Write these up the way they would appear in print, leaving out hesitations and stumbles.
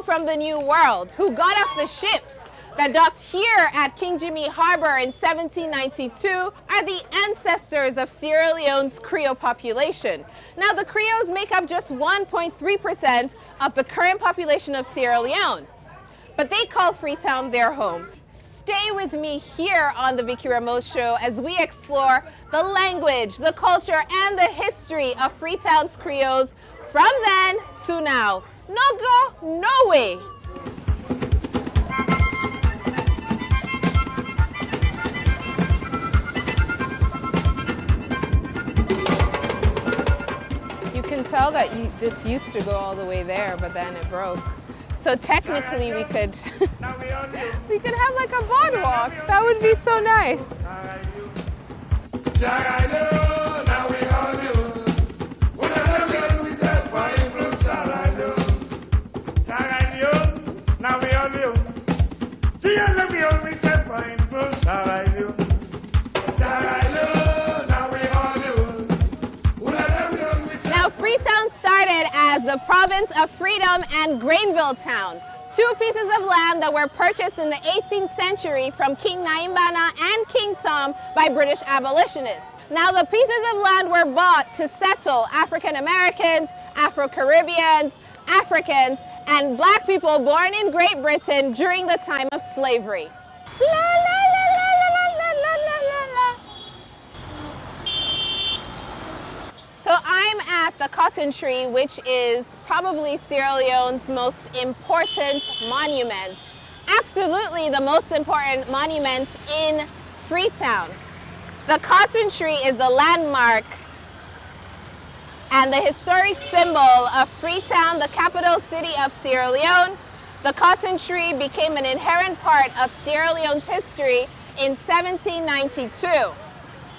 From the New World who got off the ships that docked here at King Jimmy Harbor in 1792 are the ancestors of Sierra Leone's Krio population. Now the Krios make up just 1.3% of the current population of Sierra Leone, but they call Freetown their home. Stay with me here on the Vickie Remoe Show as we explore the language, the culture, and the history of Freetown's Krios from then to now. No go, no way. You can tell that this used to go all the way there, but then it broke. So technically we could have like a boardwalk. That would be so nice. Now Freetown started as the province of Freedom and Granville Town, two pieces of land that were purchased in the 18th century from King Naimbana and King Tom by British abolitionists. Now the pieces of land were bought to settle African Americans, Afro-Caribbeans, Africans, and black people born in Great Britain during the time of slavery. La, la, la, la, la, la, la, la, la. So I'm at the Cotton Tree, which is probably Sierra Leone's most important monument. Absolutely the most important monument in Freetown. The Cotton Tree is the landmark and the historic symbol of Freetown, the capital city of Sierra Leone. The Cotton Tree became an inherent part of Sierra Leone's history in 1792,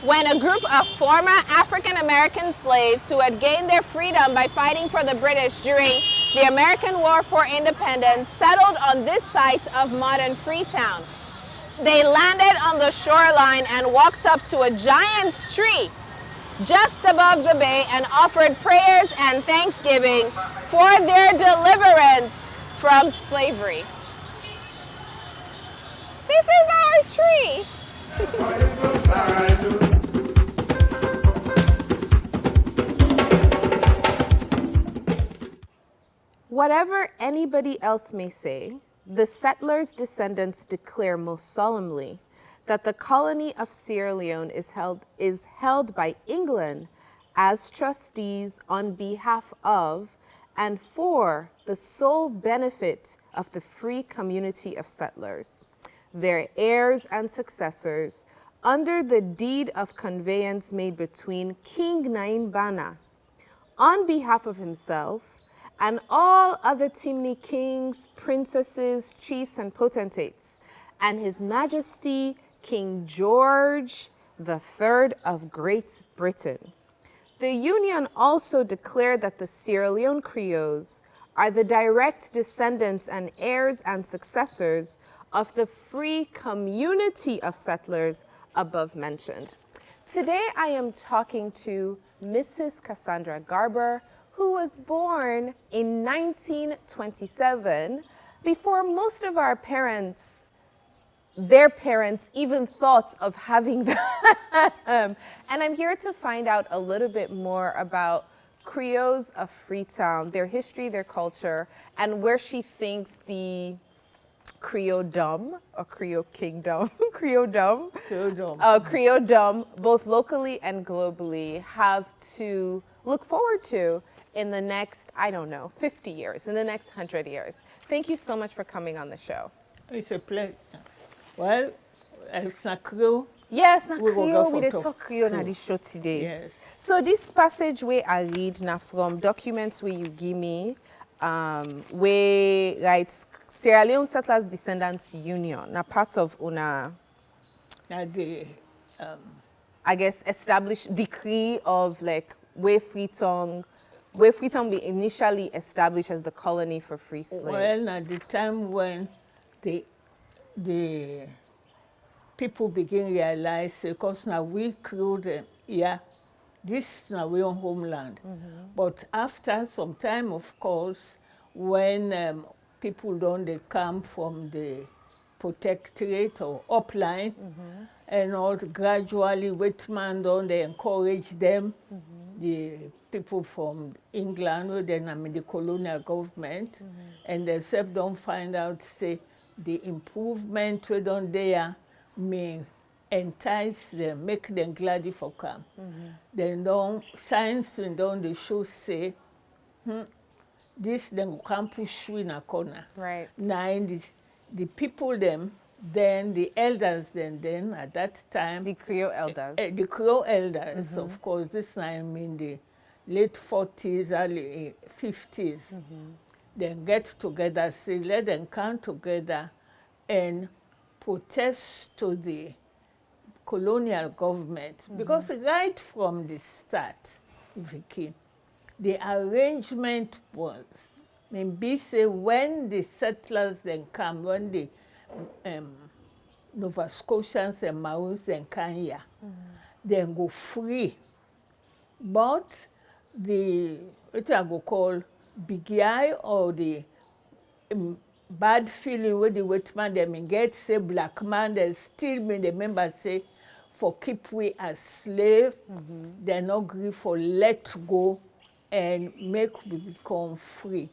when a group of former African-American slaves who had gained their freedom by fighting for the British during the American War for Independence settled on this site of modern Freetown. They landed on the shoreline and walked up to a giant's tree just above the bay and offered prayers and thanksgiving for their deliverance from slavery. This is our tree. Whatever anybody else may say, the settlers' descendants declare most solemnly that the colony of Sierra Leone is held by England as trustees on behalf of and for the sole benefit of the free community of settlers, their heirs and successors, under the deed of conveyance made between King Naimbana on behalf of himself and all other Timni kings, princesses, chiefs, and potentates, and His Majesty King George III of Great Britain. The Union also declared that the Sierra Leone Krios are the direct descendants and heirs and successors of the free community of settlers above mentioned. Today I am talking to Mrs. Cassandra Garber, who was born in 1927, before most of our parents, their parents, even thought of having them. And I'm here to find out a little bit more about Krios of Freetown, their history, their culture, and where she thinks the Creodom or Krio Kingdom, Creodom, both locally and globally, have to look forward to in the next, I don't know, 50 years, in the next 100 years. Thank you so much for coming on the show. It's a pleasure. Well, it's not Krio. Yes, not Krio. We did talk Krio on the show today. Yes. So this passage where I read now from documents where you give me, where writes Sierra Leone Settlers Descendants Union, now part of una Now the I guess, established decree of like where Freetown be initially established as the colony for free slaves. well, at the time when the people begin realize, because now we crew them, yeah, this is now our homeland. But after some time, of course, when people don't they come from the protectorate or upline, and all gradually Whitman don't they encourage them, the people from England, who then I mean the colonial government, and themselves don't find out say the improvement we done there may entice them, make them glad for come. Then don't science and don't they show say this then can push in a corner. Right. Now the people them, then the elders then at that time The Krio elders. the Krio elders, of course, this time in the late 40s, early 50s, then get together, say, let them come together and protest to the colonial government. Because right from the start, Vickie, the arrangement was, maybe say when the settlers then come, when the Nova Scotians and Maroons and Kenya, then go free. But the, what I go call big eye or the bad feeling with the white man, they may get say black man, they still may the members say for keep we as slave, they not agree for let go and make we become free.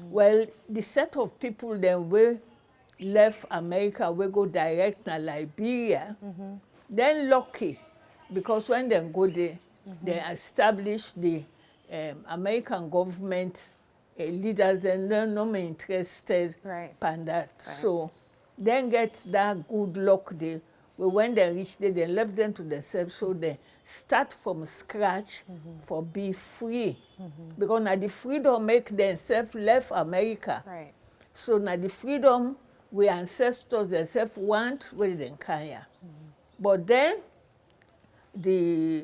Well, the set of people then we left America, we go direct to Liberia, then lucky, because when they go there, they establish the American government leaders and they're not interested Right. in that. So then get that good luck there. Well, when they reach there, they left them to themselves, so they start from scratch for be free. Because now the freedom make themselves left America. Right. So now the freedom we ancestors themselves want with the Kenya. But then the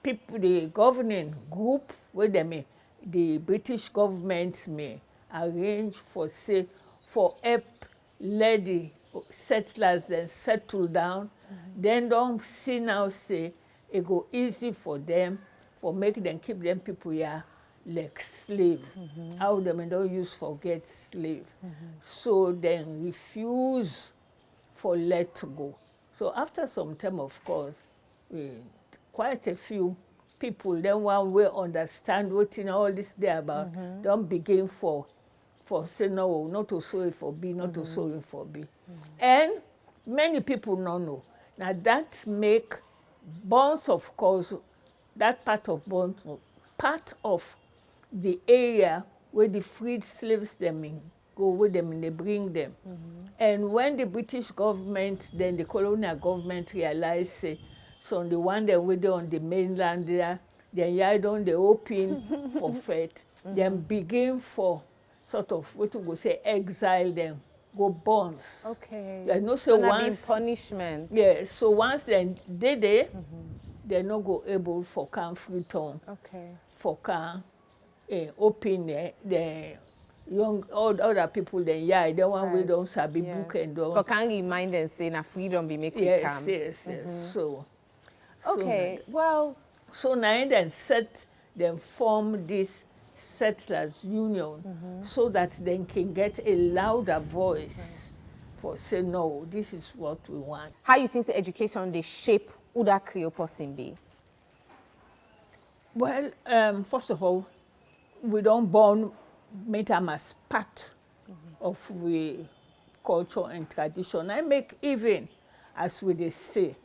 people, the governing group, with them, the British government may arrange for say for help let the settlers then settle down. Then don't see now say it go easy for them for make them keep them people here like slave. How them don't use forget slave. So then refuse for let go. So after some time, of course, quite a few people then one will understand what in all this there about. Don't begin for say no, not to sow it for B, not to sow it for B. And many people don't know. Now that make bonds, of course, that part of bonds, part of the area where the freed slaves them in, go with them and they bring them. And when the British government, then the colonial government realized, say, so the one that we do on the mainland there, then yard on the open for fete, then begin for sort of what we go say exile them, go bonds. Okay. You know, So so now being once punishment. yeah, so once they there, they no go able for come Freetown, Okay. for come open the young all other people then yeah, the one we Right. don't sabi Yes. book and don't. But can you remind them say na freedom be make we Yes, come? yes, yes. So Okay. Well, so now then then form this settlers union so that they can get a louder voice for say no, this is what we want. how you think the education they shape who that Krio person be? Well, first of all, we don't born make them as part of we culture and tradition. I make even, as we they say,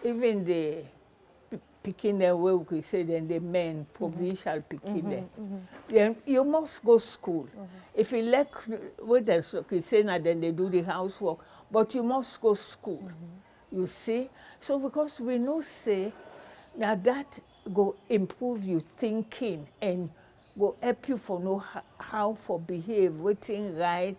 even the picking them where we could say then the men, provincial picking them. Then you must go school. If you like what they say now, then they do the housework, but you must go school. You see? So because we know say now that go improve your thinking and go help you for know how for behave, waiting right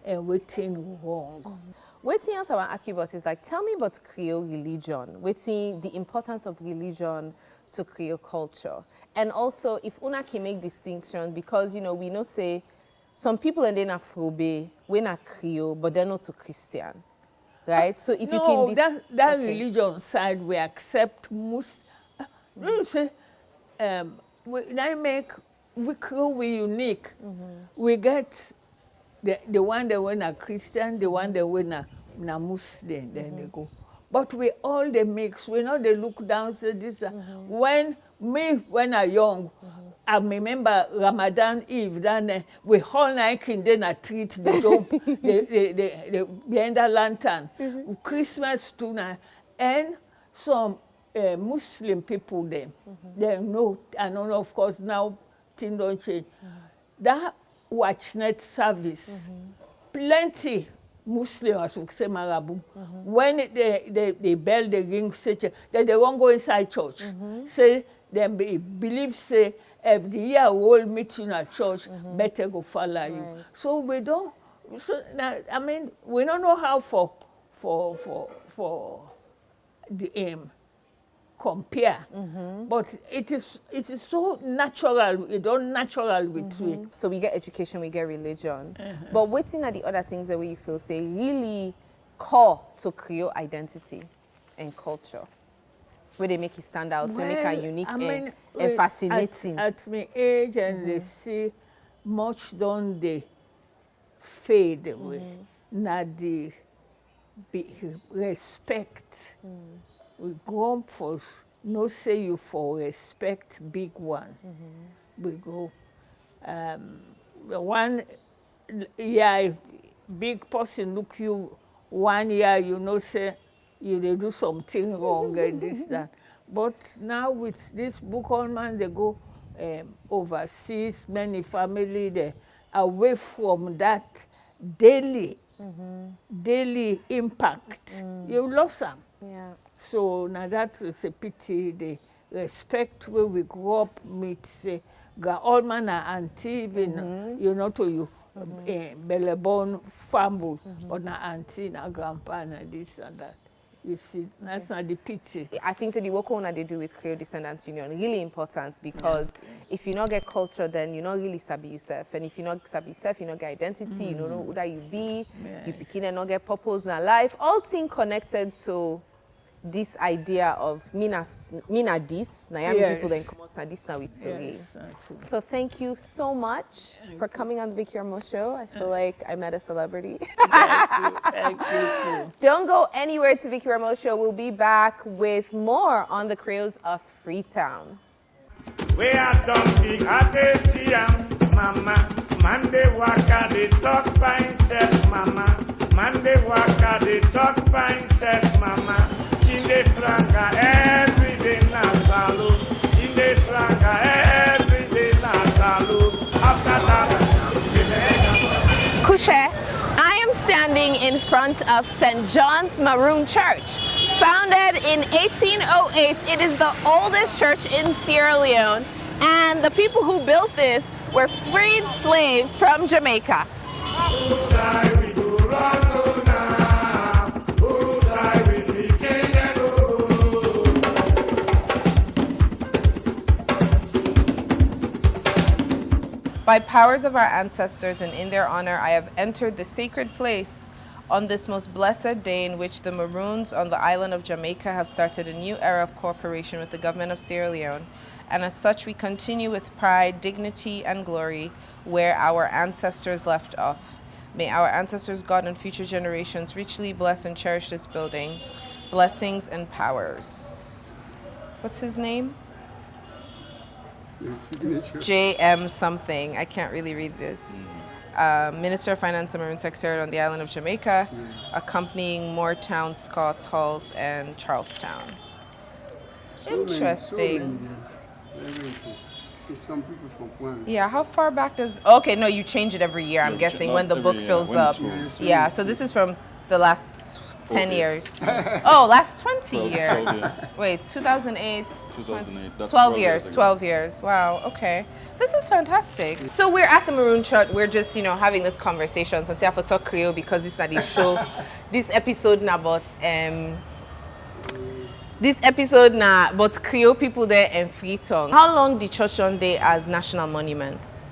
waiting wrong. What else I want to ask you about is like, tell me about Creole religion. What's the importance of religion to Creole culture? And also, if una can make distinction, because, you know, we know say, some people and then Afrobe, we're not Creole, but they're not too Christian, right? So if you can... that religion side, we accept most, don't you say, we Creole, we unique. We get the one that when a Christian, the one that when a Muslim, then they go. But we all they mix. We know they look down, say this. When I young, I remember Ramadan Eve, then we all night in then I treat the dope, the behind the lantern. Christmas too now. And some Muslim people them, they know, and of course now things don't change. That watchnet service, plenty Muslim, as we say Marabu, when they bell the ring, say they won't go inside church. Say they believe say if the year will meet you in a church, better go follow you. So we don't. So now, I mean, we don't know how for the aim. Compare, but it is so natural. It's all natural with we. So we get education, we get religion. But what's in the other things that we feel say really core to Creole identity and culture, where they make it stand out, where make it unique and fascinating. At my age, and they see much don't they fade away. Now the respect. We go for no say you for respect big one. We go one year big person look you 1 year you know say you they do something wrong and this that. But now with this book on man they go overseas, many family they away from that daily impact. You lost them. Yeah. So now that is a pity. The respect where we grew up meet say, all man and auntie even you know to you, Bellebone family, but na auntie, na grandpa, na this and that. You see, that's not the pity. I think so the work on they do with Krio Descendants Union really important because if you not get culture, then you not really sabi yourself, and if you not sabi yourself, you not get identity. You don't know who that you be. You begin and not get purpose in life. All things connected to this idea of mina this, Nayami people then come out na this now with story. So thank you so much for coming on the Vickie Remoe show. I feel like I met a celebrity. Thank you too. Don't go anywhere to Vickie Remoe show. We'll be back with more on the Krios of Freetown. We are done big at mama. Monday waka they talk fine step, mama. Monday waka they talk fine step, mama. Chinde tranga every day na salute. Chinde tranga every day na salute. After that, Kushe, I am standing in front of St. John's Maroon Church. Founded in 1808, it is the oldest church in Sierra Leone, and the people who built this were freed slaves from Jamaica. By powers of our ancestors and in their honor, I have entered the sacred place on this most blessed day in which the Maroons on the island of Jamaica have started a new era of cooperation with the government of Sierra Leone. And as such, we continue with pride, dignity, and glory where our ancestors left off. May our ancestors, God, and future generations richly bless and cherish this building. Blessings and powers. What's his name? J.M. something. I can't really read this. Minister of Finance and Maroon Secretary on the island of Jamaica, accompanying Moortown, Scots, Halls, and Charlestown. Interesting. Very interesting. It's some people from France. Yeah, how far back does... Okay, no, you change it every year, I'm guessing, when the book fills up. Yeah, so this is from the last 10 years. years. Oh, last 20 12 years. 12 years. Wait, 2008. 2008. That's 12 years. ago. 12 years. Wow. Okay. This is fantastic. So we're at the Maroon Church. We're just, having this conversation. So I have to talk Krio because this is the show. This episode now about Krio people there in Freetown. How long the church on day as national monuments?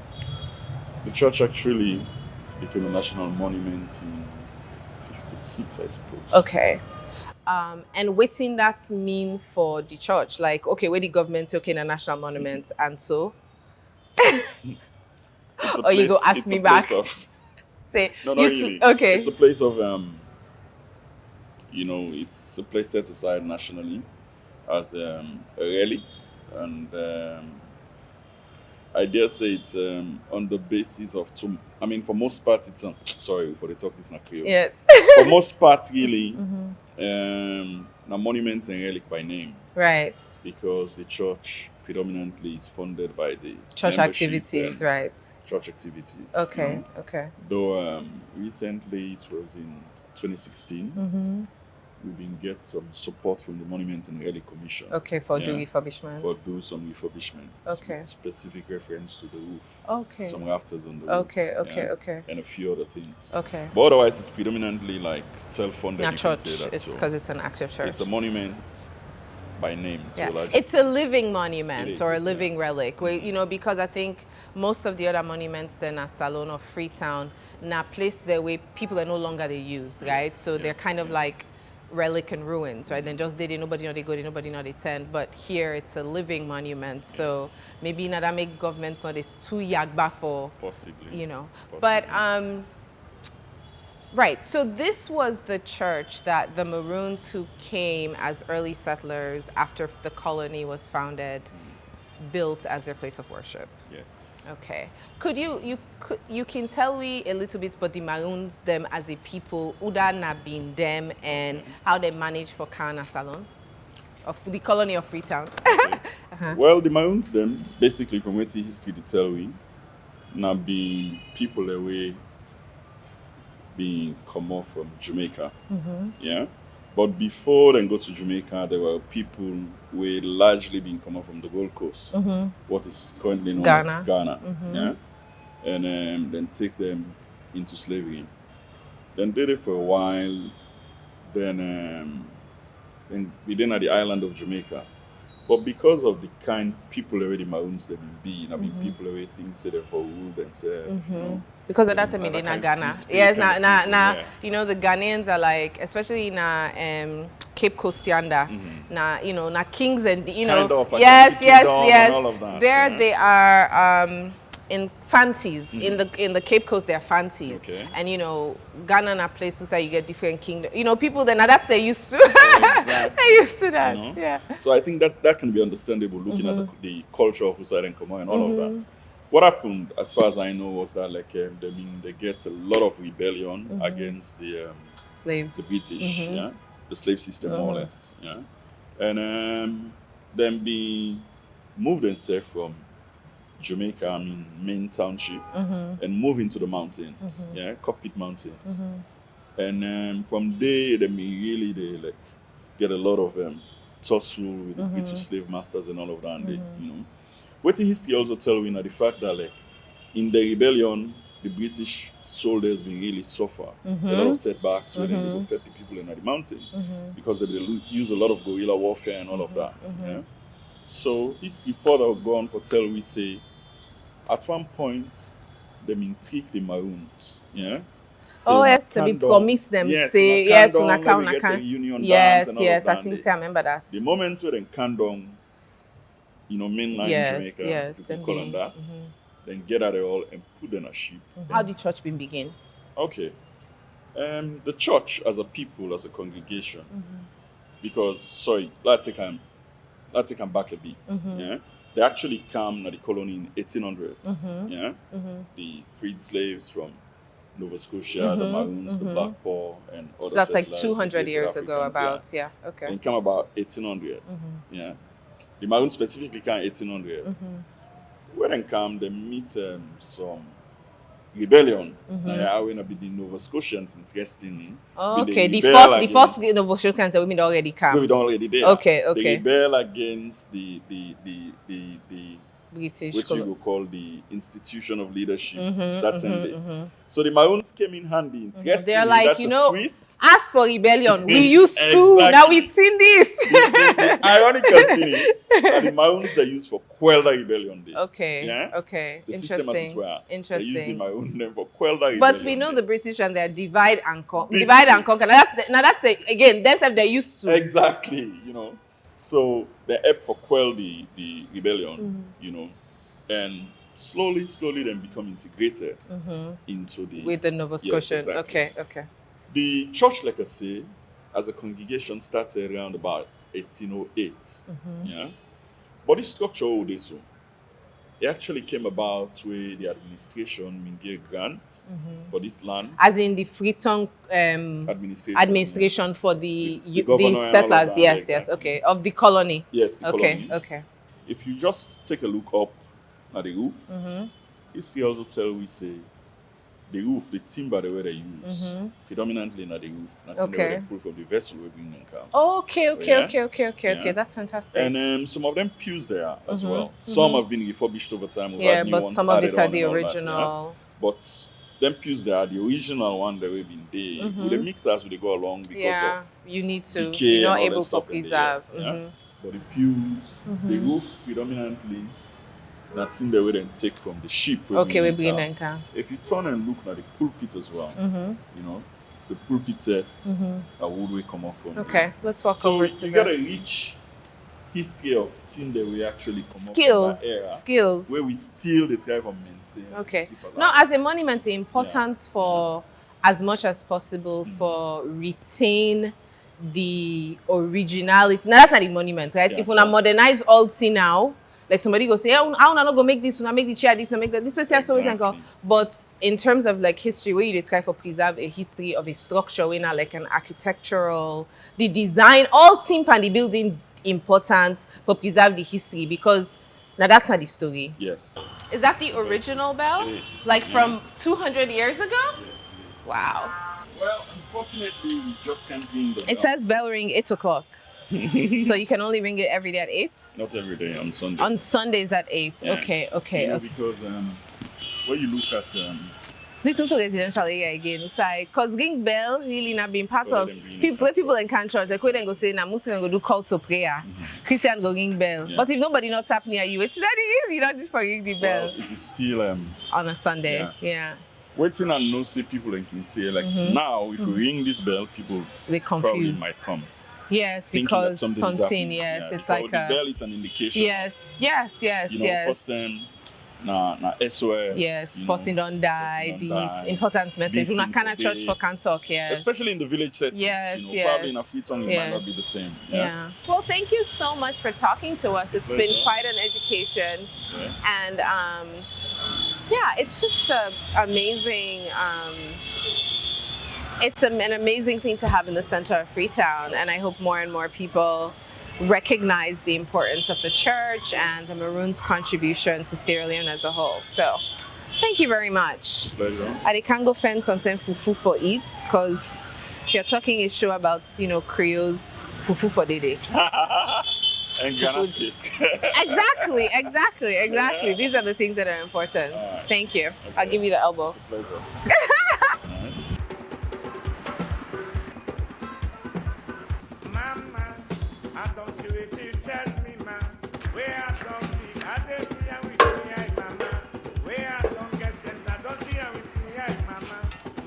The church actually became a national monument in 56, I suppose. Okay. And what's in that mean for the church? Like, okay, where the government say, okay, a national monument, and so? Or you go ask me back. Say, no, not really. Okay. It's a place of, it's a place set aside nationally as a relic, and I dare say it's on the basis of for most part, it's sorry for the talk this not clear. Yes. For most part, really, a monument and relic by name. Right. Because the church predominantly is funded by the church activities, right? Church activities. Okay. Okay. Though recently, it was in 2016. We've been get some support from the Monument and Relic Commission. Okay, for do refurbishments. For do some refurbishment. Okay. With specific reference to the roof. Okay. Some rafters on the okay, roof. Okay. And a few other things. Okay. But otherwise, it's predominantly like self-funded. Not church. It's because it's an active church. It's a monument by name. Yeah. It's a living monument or a living relic. Because I think most of the other monuments in a salon of Freetown, na place there where people are no longer they use, right? So they're kind of like relic and ruins, right? Then just did nobody know they go, nobody know they tend. But here it's a living monument, so maybe not that make governments not is too yagba for possibly. Possibly. But right. So this was the church that the Maroons who came as early settlers after the colony was founded built as their place of worship. Yes. Okay. Could you can tell me a little bit about the Maroons, them as a people, Uda na been them, and how they manage for Kana Salon of the colony of Freetown? Okay. Well, the Maroons, them basically from what history to tell we, now be people away being come off from Jamaica. Yeah. But before they go to Jamaica, there were people who were largely being come up from the Gold Coast, what is currently known as Ghana. Yeah? And then take them into slavery. Then did it for a while. Then we then at the island of Jamaica. But because of the kind people already Maroons they've been being, I mean people already think they're for rule themselves. Because of that time in Ghana. Yes, the Ghanaians are like, especially in Cape Coast yonder, na kings and Kind of, yes. And all of that, there they are in fancies. In the Cape Coast, they're fancies. Okay. And Ghana na place where you get different kingdoms. People then that's they're used to. Exactly. They're used to that. Yeah. So I think that can be understandable looking at the culture of Usai and Kamo and all of that. What happened, as far as I know, was that they get a lot of rebellion against the British, the slave system more or less, and then be moved themselves from Jamaica, main township, and move into the mountains, Cockpit Mountains, and from there they really get a lot of tussle with the British slave masters and all of that, and what the history also tell we the fact that in the rebellion, the British soldiers been really suffer a lot of setbacks when they go fight the people in the mountain because they use a lot of guerrilla warfare and all of that. Yeah? So history further go on for tell we say at one point they intrigue the Maroons. Yeah. So we promise them say yes, yes, I think I remember that. The moment where they can down mainland Jamaica, then call on that, then get at it all and put them on a ship. How did church been begin? Okay. The church as a people, as a congregation, because, let's take them back a bit. Yeah? They actually came to the colony in 1800. Yeah? The freed slaves from Nova Scotia, the Maroons, the Black Paw, and other so that's like settlers, 200 years ago, about, okay. And came about 1800. Yeah? The Maroon specifically came 1800. When they come, they meet some rebellion. I will be the Nova Scotians, interestingly. Okay, the first Nova Scotians that women already come. Women already there. Okay. They rebel against the British, what you would call the institution of leadership. That's ended. So the Maroons came in handy. They're like, twist. as for rebellion, we used to. Now we've seen this. The ironical thing is that the Maroons they used for quell the rebellion day. Okay. Yeah? Okay. The system as it were. Interesting. They used the Maroon name for quell the rebellion. But we know the British and their divide and conquer. That's again, that's if they used to. Exactly. So they help for quell the rebellion, and slowly then become integrated into the with the Nova Scotian. Yes, exactly. Okay. The church, like I say, as a congregation started around about 1808. Yeah. But this structure all this so it actually came about where the administration gave grant for this land. As in the Freetown administration for the settlers. Yes. Okay. Of the colony. Yes. The colony. Okay. If you just take a look up at the roof, history also tell we say the roof, the timber the way they use, predominantly in the roof. That's the proof of the vessel we bring in camp. Okay. That's fantastic. And some of them pews there as well. Some have been refurbished over time. But some of it are the original. But them pews there, the original one that we've been there. With the mixers, they go along because of you need to. decay. You're not and all able that stuff to preserve. But the pews, the roof predominantly. That's in the way they take from the ship. We bring in car. If you turn and look at the pulpit as well, the pulpit itself, a wood will come off from. Okay, let's walk over to So you got a rich history of things that we actually come up from that era. Skills. Where we still the try and maintain. Okay. No, as a monument, the importance for as much as possible for retain the originality. Now that's not the monument, right? If we modernize all thing now. Like somebody go say, I want to go make this, make the chair, this, make that. This person has always go. But in terms of like history, where you try to preserve a history of a structure, where like an architectural, the design, all team and the building important for preserve the history because now that's not the story. Yes. Is that the original bell? It is. Like from 200 years ago? Yes. Wow. Well, unfortunately, we just can't ring the bell. It says bell ring 8 o'clock. So you can only ring it every day at 8? Not every day, on Sunday. On Sundays at 8. Yeah. Okay. Because when you look at listen to residential area again. It's like, because ring bell really not being part of people in can church. They couldn't go say, now Muslim go do call to prayer. Christian go ring bell. Yeah. But if nobody not tap near you, it's not easy, not just for ring the bell. Well, it is still on a Sunday. Yeah. Waiting and no see people can say like now if we ring this bell, people they probably might come. Yes, because something. Yes, it's like the bell is an indication. Yes. First time, na SOS. Yes, person don't die. This important message. Una cannot church for can talk. Yes, especially in the village setting. Yes, probably in a Freetown it might not be the same. Yeah. Well, thank you so much for talking to us. It's been quite an education, and it's just amazing. It's an amazing thing to have in the center of Freetown, and I hope more and more people recognize the importance of the church and the Maroon's contribution to Sierra Leone as a whole. So, thank you very much. Pleasure. I can't go find something fufu for eat, because you're talking a show about, Krios, fufu for the day. And granite cake. Exactly. These are the things that are important. Right. Thank you. Okay. I'll give you the elbow. It's a pleasure. Mama, I don't see what you tell me, ma. Where I don't see, I don't see how we see, mama. Where I don't get sense, I don't see how we see, mama.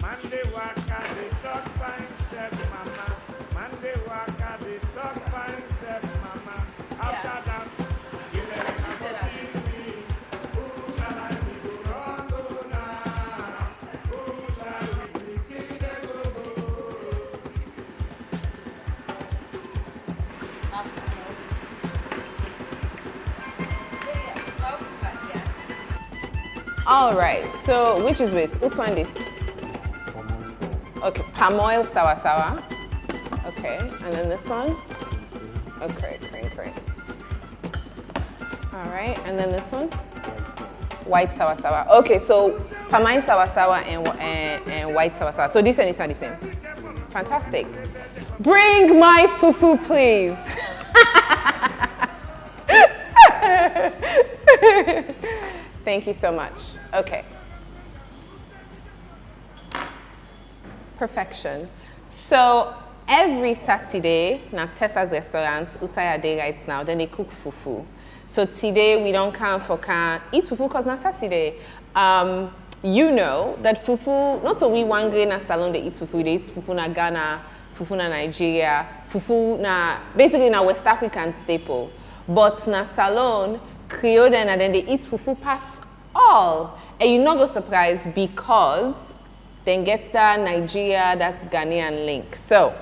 Monday waka, they talk fine step, mama. Monday waka, they talk fine step, mama. After that, you let me go TV. Who shall I be go wrong, go now? Who shall we be kill the go? All right, so which is which? Which one is? Okay, palm oil, sawa. Okay, and then this one? Okay, great. All right, and then this one? White sawa. Okay, so Pamine sawasawa and white sawasawa. So these and these are the same. Fantastic. Bring my fufu, please. Thank you so much. Okay. Perfection. So every Saturday, na Tessa's restaurant, Usaya Day right now, then they cook fufu. So today we don't come for can eat fufu because na Saturday. You know that fufu, not only one grain na salon they eat fufu na Ghana, fufu na Nigeria, fufu na basically na West African staple. But na salon, Krio then and then they eat fufu past all. And you're not go surprised because then gets that Nigeria, that Ghanaian link. So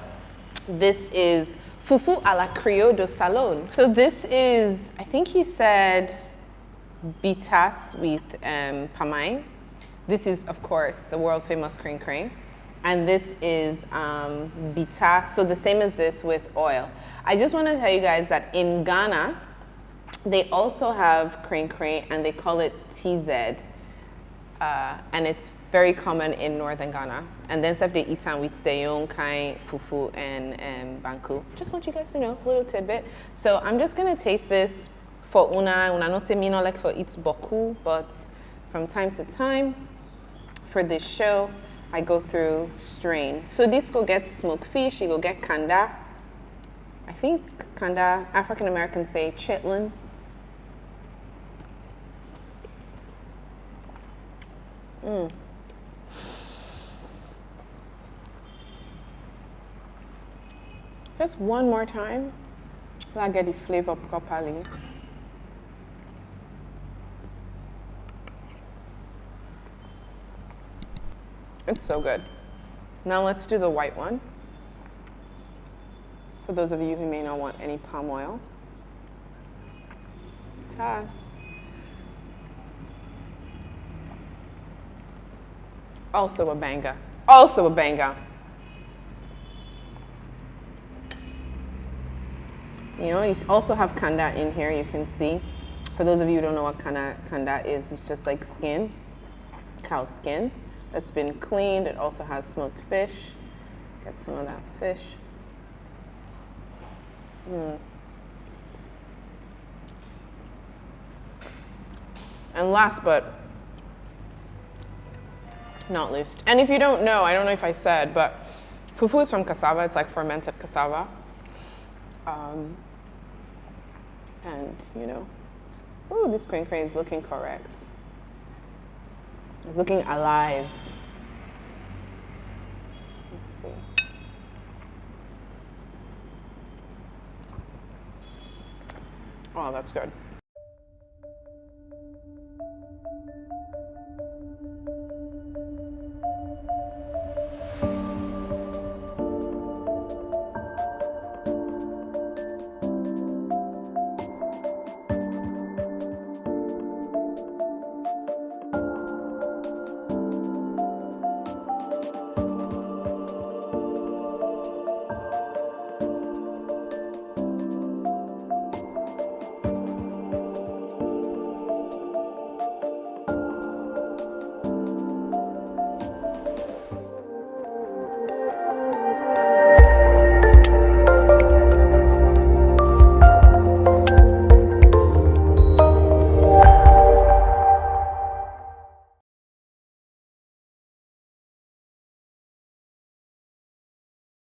this is fufu a la Krio do salon. So this is, I think he said bitas with pamine. This is, of course, the world famous crane crane. And this is bitas, so the same as this with oil. I just want to tell you guys that in Ghana, they also have crane crane and they call it TZ. And it's very common in northern Ghana. And then stuff they eat with their own kind fufu and banku. Just want you guys to know, a little tidbit. So I'm just gonna taste this for una no say me not like for eat boku, but from time to time, for this show, I go through strain. So this go get smoked fish, you go get kanda. I think kanda, African Americans say chitlins. Just one more time, so I get the flavor properly. It's so good. Now let's do the white one. For those of you who may not want any palm oil. Toss. Also a banger. Also a banger. You know, you also have kanda in here, you can see. For those of you who don't know what kanda is, it's just like skin, cow skin that's been cleaned. It also has smoked fish. Get some of that fish. And last but not least, and if you don't know, I don't know if I said, but fufu is from cassava. It's like fermented cassava. And you know, ooh, this crane crane is looking correct. It's looking alive. Let's see. Oh, that's good.